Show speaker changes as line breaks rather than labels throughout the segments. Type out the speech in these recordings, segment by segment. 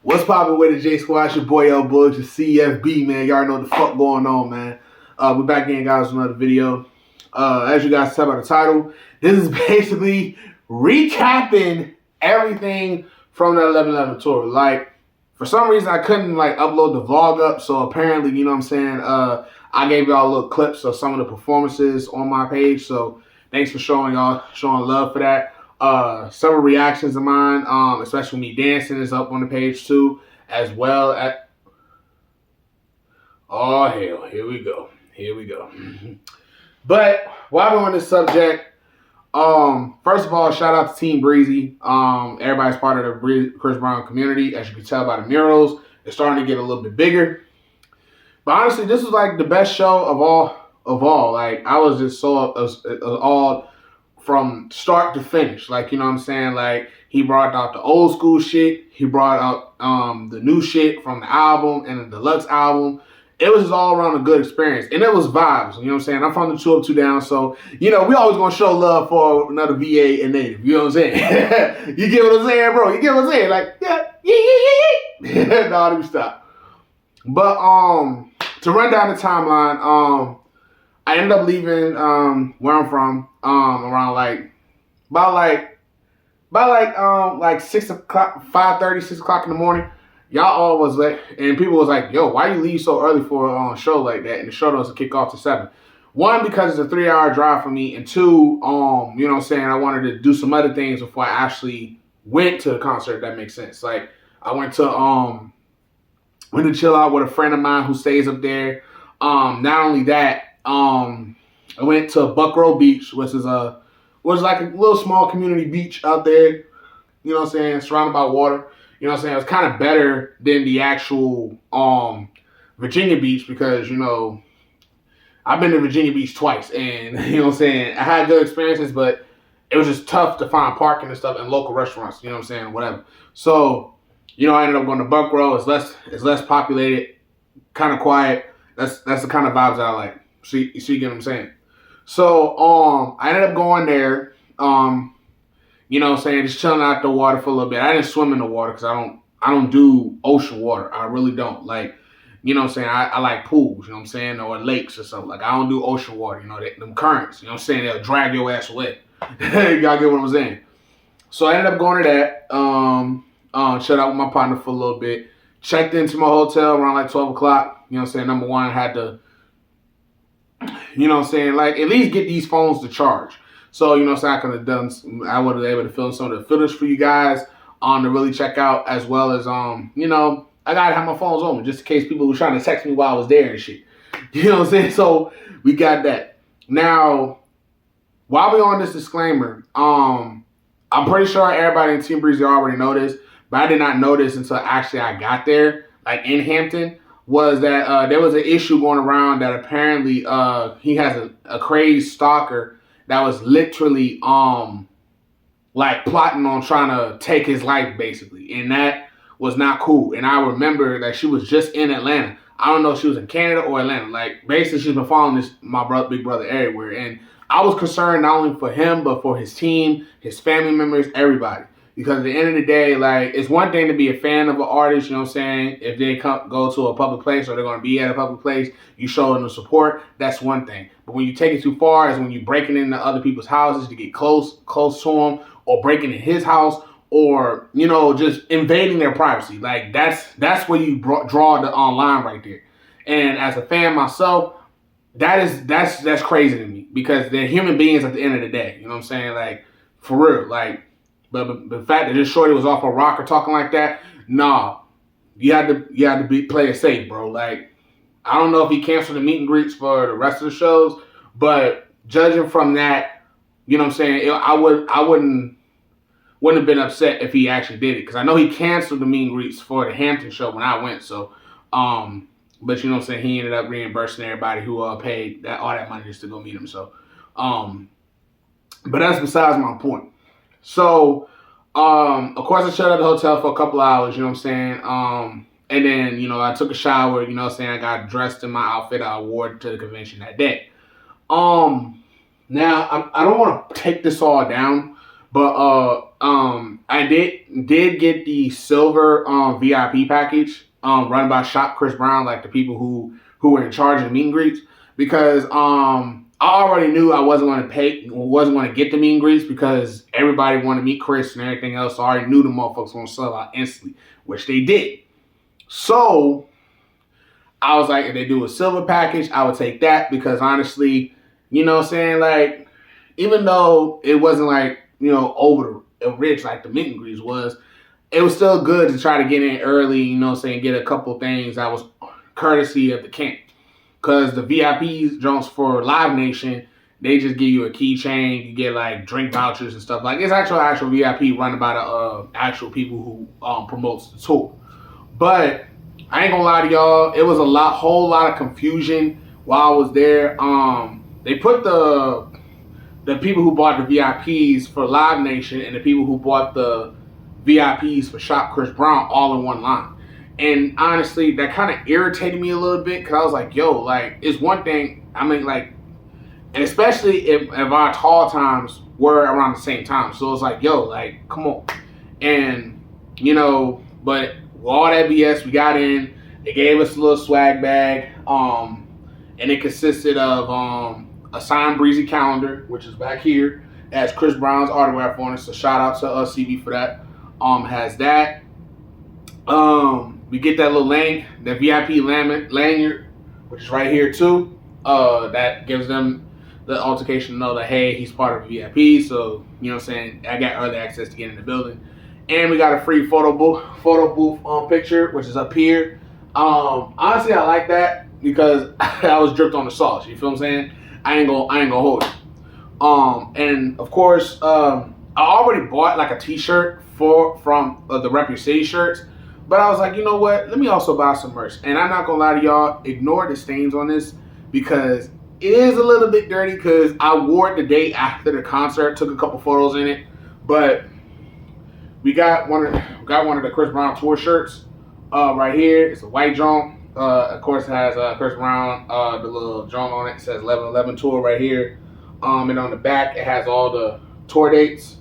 What's poppin' with the J Squad? It's your boy L Bugs, your CFB, man. Y'all know what the fuck going on, man. We're back again, guys, with another video. As you guys tell by the title, this is basically recapping everything from the 11/11 tour. Like, for some reason, I couldn't upload the vlog up, so apparently, you know what I'm saying, I gave y'all little clips of some of the performances on my page, so thanks for showing love for that. Several reactions of mine, especially me dancing, is up on the page too, as well as, oh hell, here we go. But while we're on this subject, first of all, shout out to Team Breezy. Everybody's part of the Chris Brown community. As you can tell by the murals, it's starting to get a little bit bigger. But honestly, this was like the best show of all. Like, I was just so all from start to finish. Like, you know what I'm saying? Like, he brought out the old school shit. He brought out the new shit from the album and the deluxe album. It was just all around a good experience. And it was vibes. You know what I'm saying? I'm from the 2 Up, 2 Down. So, you know, we always going to show love for another VA and native. You know what I'm saying? You get what I'm saying, bro? You get what I'm saying? Like, yeah. No, let me stop. But to run down the timeline, I ended up leaving where I'm from around about 6 o'clock, 5:30, 6 o'clock in the morning. Y'all all was like, and people was like, yo, why you leave so early for a show like that? And the show doesn't kick off to 7. One, because it's a 3-hour drive for me, and two, you know what I'm saying, I wanted to do some other things before I actually went to the concert, if that makes sense. Like, I went to chill out with a friend of mine who stays up there. Not only that, I went to Buckrow Beach, which was like a little small community beach out there, you know what I'm saying, surrounded by water. You know what I'm saying? It was kind of better than the actual Virginia Beach because, you know, I've been to Virginia Beach twice, and, you know what I'm saying, I had good experiences, but it was just tough to find parking and stuff and local restaurants, you know what I'm saying, whatever. So, you know, I ended up going to Buckrow. It's less populated, kind of quiet. That's the kind of vibes that I like. See, you get what I'm saying? So, I ended up going there, you know what I'm saying, just chilling out the water for a little bit. I didn't swim in the water because I don't do ocean water. I really don't. Like, you know what I'm saying, I like pools, you know what I'm saying, or lakes or something. Like, I don't do ocean water, you know, them currents, you know what I'm saying, they'll drag your ass away. Y'all get what I'm saying? So I ended up going to that, chilled out with my partner for a little bit, checked into my hotel around like 12 o'clock, you know what I'm saying. Number one, I had to, you know what I'm saying, like, at least get these phones to charge. So, you know what I'm saying, I would have been able to fill in some of the filters for you guys to really check out, as well as, you know, I got to have my phones on just in case people were trying to text me while I was there and shit. You know what I'm saying? So, we got that. Now, while we're on this disclaimer, I'm pretty sure everybody in Team Breezy already know this, but I did not know this until actually I got there, like in Hampton, was that there was an issue going around that apparently he has a crazed stalker that was literally like plotting on trying to take his life, basically. And that was not cool. And I remember that she was just in Atlanta. I don't know if she was in Canada or Atlanta. Like, basically, she's been following big brother everywhere. And I was concerned not only for him, but for his team, his family members, everybody. Because at the end of the day, like, it's one thing to be a fan of an artist, you know what I'm saying? If they go to a public place or they're going to be at a public place, you show them the support, that's one thing. But when you take it too far is when you're breaking into other people's houses to get close to them, or breaking in his house, or, you know, just invading their privacy. Like, that's where you draw the line right there. And as a fan myself, that's crazy to me, because they're human beings at the end of the day. You know what I'm saying? Like, for real. Like, but the fact that this shorty was off a rocker talking like that, nah, you had to play it safe, bro. Like, I don't know if he canceled the meet and greets for the rest of the shows, but judging from that, you know what I'm saying, I wouldn't have been upset if he actually did it, because I know he canceled the meet and greets for the Hampton show when I went. So, but you know what I'm saying, he ended up reimbursing everybody who paid all that money just to go meet him. So, but that's besides my point. So, of course, I shut at the hotel for a couple hours, you know what I'm saying? And then, you know, I took a shower, you know what I'm saying? I got dressed in my outfit I wore to the convention that day. Now, I don't want to take this all down, but I did get the silver VIP package run by Shop Chris Brown, like the people who were in charge of meet and greets, because I already knew I wasn't going to get the meet and greets because everybody wanted to meet Chris and everything else. So I already knew the motherfuckers going to sell out instantly, which they did. So I was like, if they do a silver package, I would take that because honestly, you know what I'm saying? Like, even though it wasn't like, you know, over the rich like the meet and greets was, it was still good to try to get in early, you know what I'm saying, get a couple things that was courtesy of the camp. Because the VIPs, Jones for Live Nation, they just give you a keychain, you get like drink vouchers and stuff. Like, it's actual VIP run by the actual people who promotes the tour. But I ain't gonna lie to y'all, it was whole lot of confusion while I was there. They put the people who bought the VIPs for Live Nation and the people who bought the VIPs for Shop Chris Brown all in one line. And honestly, that kind of irritated me a little bit because I was like, yo, like, it's one thing, I mean, like, and especially if our tall times were around the same time. So it's like, yo, like, come on. And, you know, but with all that BS, we got in. They gave us a little swag bag. And it consisted of a signed Breezy calendar, which is back here. It has Chris Brown's autograph on it. So shout out to CB for that. Has that. We get that little the VIP lanyard, which is right here too. That gives them the altercation to know that, hey, he's part of the VIP. So, you know what I'm saying, I got early access to get in the building. And we got a free photo booth picture, which is up here. Honestly, I like that because I was dripped on the sauce. You feel what I'm saying? I ain't gonna hold it. And of course, I already bought like a t-shirt from the Rep Your City shirts. But I was like, you know what? Let me also buy some merch. And I'm not going to lie to y'all, ignore the stains on this because it is a little bit dirty because I wore it the day after the concert, took a couple photos in it. But we got one of the Chris Brown tour shirts right here. It's a white joint. Of course, it has Chris Brown, the little joint on it. It says 11/11 tour right here. And on the back, it has all the tour dates.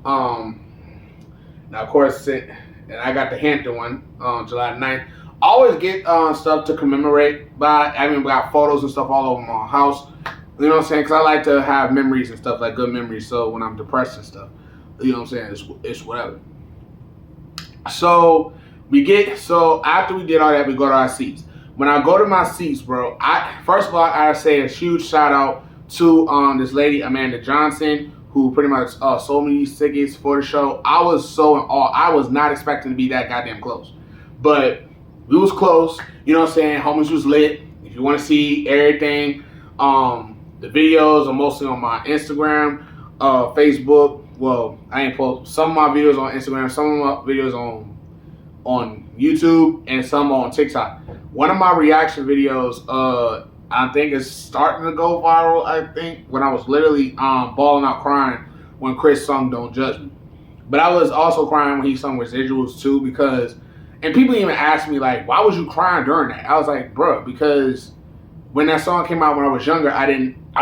Now, of course, and I got the Hampton one on July 9th. I always get stuff to commemorate by. I mean, we got photos and stuff all over my house. You know what I'm saying? Because I like to have memories and stuff, like good memories. So when I'm depressed and stuff, you know what I'm saying? It's whatever. So after we did all that, we go to our seats. When I go to my seats, bro, first of all, I gotta say a huge shout out to this lady, Amanda Johnson, who pretty much sold me these tickets for the show. I was so in awe. I was not expecting to be that goddamn close. But we was close. You know what I'm saying? Homies was lit. If you want to see everything, the videos are mostly on my Instagram, Facebook. Well, I ain't post some of my videos on Instagram, some of my videos on YouTube, and some on TikTok. One of my reaction videos, I think it's starting to go viral, I think, when I was literally bawling out crying when Chris sung Don't Judge Me. But I was also crying when he sung Residuals too because, and people even asked me like, why was you crying during that? I was like, bro, because when that song came out when I was younger, I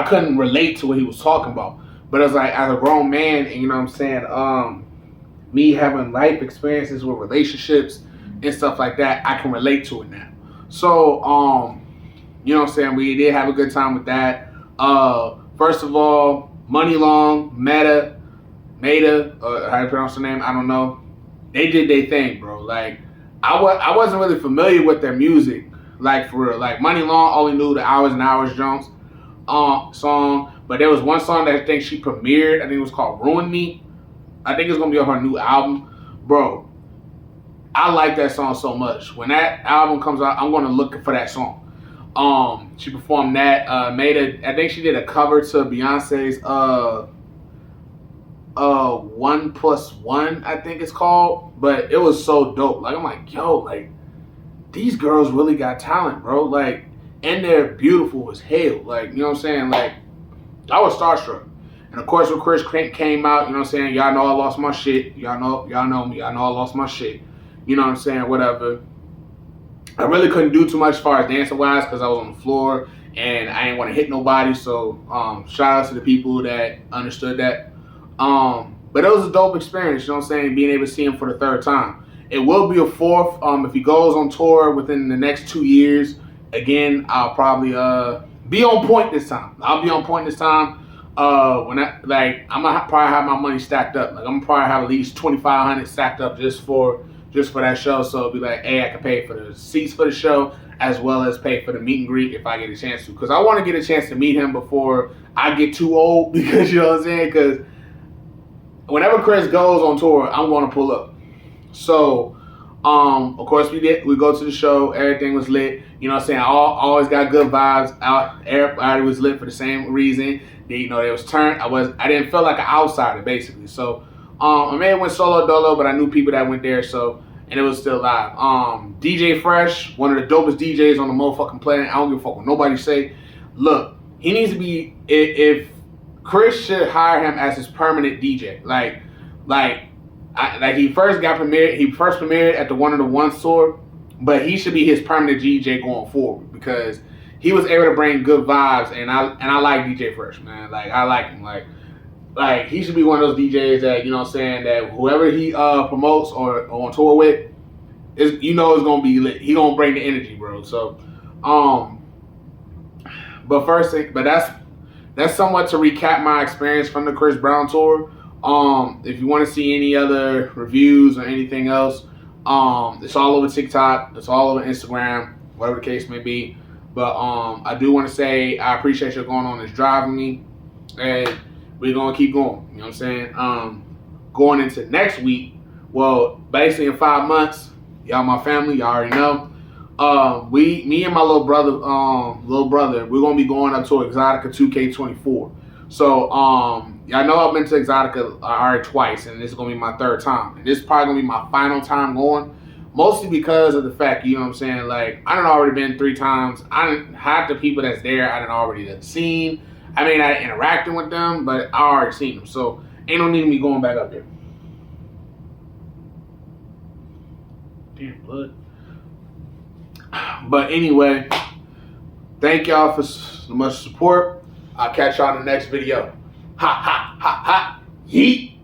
couldn't relate to what he was talking about. But it's like, as a grown man, and you know what I'm saying, me having life experiences with relationships and stuff like that, I can relate to it now. So, you know what I'm saying? We did have a good time with that. First of all, Money Long, Meta, how you pronounce the name? I don't know. They did their thing, bro. Like, I wasn't really familiar with their music, like for real. Like Money Long only knew the Hours and Hours Jones song, but there was one song that I think she premiered. I think it was called Ruin Me. I think it's gonna be on her new album, bro. I like that song so much. When that album comes out, I'm gonna look for that song. She performed that. I think she did a cover to Beyonce's 1+1, I think it's called. But it was so dope. Like, I'm like, yo, like, these girls really got talent, bro. Like, and they're beautiful as hell. Like, you know what I'm saying? Like, I was starstruck. And of course when Chris came out, you know what I'm saying, y'all know I lost my shit. Y'all know me, y'all know I lost my shit. You know what I'm saying, whatever. I really couldn't do too much as far as dancing wise because I was on the floor and I didn't want to hit nobody. So shout out to the people that understood that. But But it was a dope experience, you know what I'm saying, being able to see him for the third time. It will be a fourth. If he goes on tour within the next 2 years, again, I'll probably be on point this time. I'll be on point this time. I'm gonna probably have my money stacked up. Like I'm gonna probably have at least 2,500 stacked up just for that show. So it'll be like, hey, I can pay for the seats for the show as well as pay for the meet and greet if I get a chance to. Because I want to get a chance to meet him before I get too old. Because you know what I'm saying. Because whenever Chris goes on tour, I'm going to pull up. So, of course we did. We go to the show. Everything was lit. You know what I'm saying? I always got good vibes. Everybody was lit for the same reason. They was turned. I didn't feel like an outsider basically. So, I may have went solo dolo, but I knew people that went there. So, and it was still live. DJ Fresh, one of the dopest DJs on the motherfucking planet. I don't give a fuck what nobody say. Look, he needs to be. If Chris should hire him as his permanent DJ, like he first premiered. He first premiered at the One of the One tour, but he should be his permanent DJ going forward because he was able to bring good vibes, and I like DJ Fresh, man. Like I like him, like he should be one of those DJs that, you know what I'm saying, that whoever he promotes or on tour with is, you know, is gonna be lit. He gonna bring the energy, bro. So but that's somewhat to recap my experience from the Chris Brown tour. If you want to see any other reviews or anything else, it's all over TikTok, it's all over Instagram, whatever the case may be. But I do want to say I appreciate you going on this drive with me, and we're gonna keep going. You know what I'm saying? Going into next week, well, basically in 5 months, y'all my family, y'all already know. Me and my little brother, we're gonna be going up to Exotica 2K24. So, y'all know I've been to Exotica already twice, and this is gonna be my third time. And this is probably gonna be my final time going, mostly because of the fact, you know what I'm saying, like, I done already been 3 times. I done half the people that's there, I done already seen. I mean, I interacting with them, but I already seen them. So, ain't no need of me going back up there. Damn, blood. But anyway, thank y'all for so much support. I'll catch y'all in the next video. Ha, ha, ha, ha. Yeet.